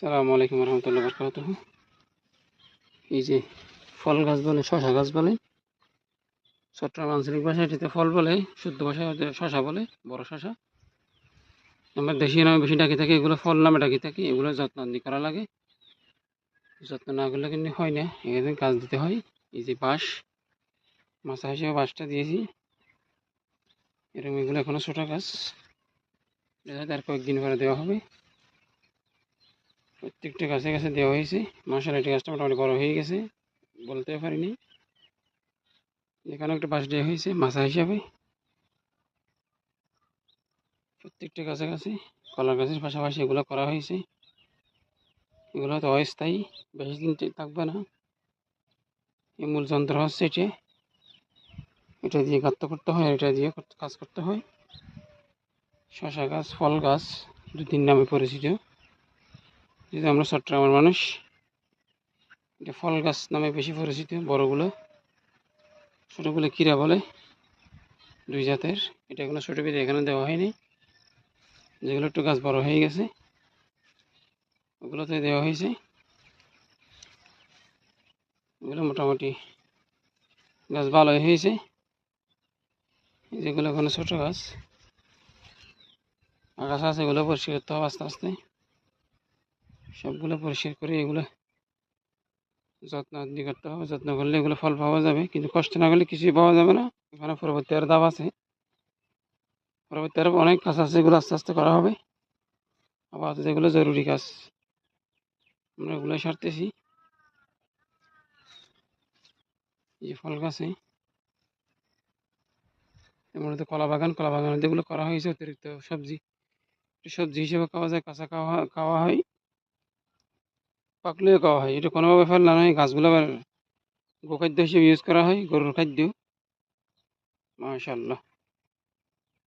আসসালামু আলাইকুম রহমতুল্লাহ বরকাতুহ। এই যে ফল গাছ বলে, শশা গাছ বলে, চট্টগ্রাম আঞ্চলিক ভাষায় এটিতে ফল বলে, শুদ্ধ ভাষায় শশা বলে, বড় শশা। আমরা দেশীয় নামে বেশি ডাকি থাকি, এগুলো ফল নামে ডাকি থাকি। এগুলো যত্ন করা লাগে, যত্ন না করলে কিন্তু হয় না, এখানে গাছ দিতে হয়। এই যে বাঁশ, মাছা হিসেবে বাঁশটা দিয়েছি। এরকম এগুলো এখনো ছোটো গাছ, আর কয়েকদিন পরে দেওয়া হবে। প্রত্যেকটা গাছে গাছে দেওয়া হয়েছে। মাশাআল্লাহ, এই গাছটা মোটামুটি বড় হয়ে গেছে, বলতে পারিনি। এখানে একটা বাঁশ দেওয়া হয়েছে মাছা হিসাবে। প্রত্যেকটা গাছে গাছে কলা গাছের পাশাপাশি এগুলো করা হয়েছে। এগুলো তো অস্থায়ী, বেশি দিন থাকবে না। এই মূল যন্ত্র হচ্ছে এটা দিয়ে গাঁথতে করতে হয়, এটা দিয়ে কাজ করতে হয়। শশা গাছ, ফল গাছ, দু তিন নামে পরিচিত। যেহেতু আমরা চট্টগ্রামের মানুষ, এটা ফল গাছ নামে বেশি পরিচিত। বড়গুলো, ছোটোগুলো কিরা বলে, দুই জাতের। এটা এগুলো ছোটো বেঁধে এখানে দেওয়া হয়নি। যেগুলো একটু গাছ বড় হয়ে গেছে ওগুলোতে দেওয়া হয়েছে। এগুলো মোটামুটি গাছ ভালোই হয়েছে। যেগুলো এখনো ছোটো গাছ, আগাছা আছে, এগুলো পরিষ্কার করতে হবে আস্তে আস্তে। সবগুলো পরিষ্কার করে এগুলো যত্ন করতে হবে। যত্ন করলে এগুলো ফল পাওয়া যাবে, কিন্তু কষ্ট না করলে কিছুই পাওয়া যাবে না। এখানে পরবর্তী আরও ধাপ আছে, পরবর্তী আরও অনেক কাজ আছে, এগুলো আস্তে আস্তে করা হবে। আবার যেগুলো জরুরি কাজ আমরা এগুলো সারতেছি। এই ফল গাছে মূলত কলা বাগান, কলা বাগানে যেগুলো করা হয়েছে অতিরিক্ত সবজি, সবজি হিসেবে খাওয়া যায়, কাঁচা খাওয়া হয়, পাকলেও খাওয়া হয়। এটা কোনোভাবে ফেলা নয়, গাছগুলো আবার গোখাদ্য হিসেবে ইউজ করা হয়, গরুর খাদ্য। মাশাআল্লাহ।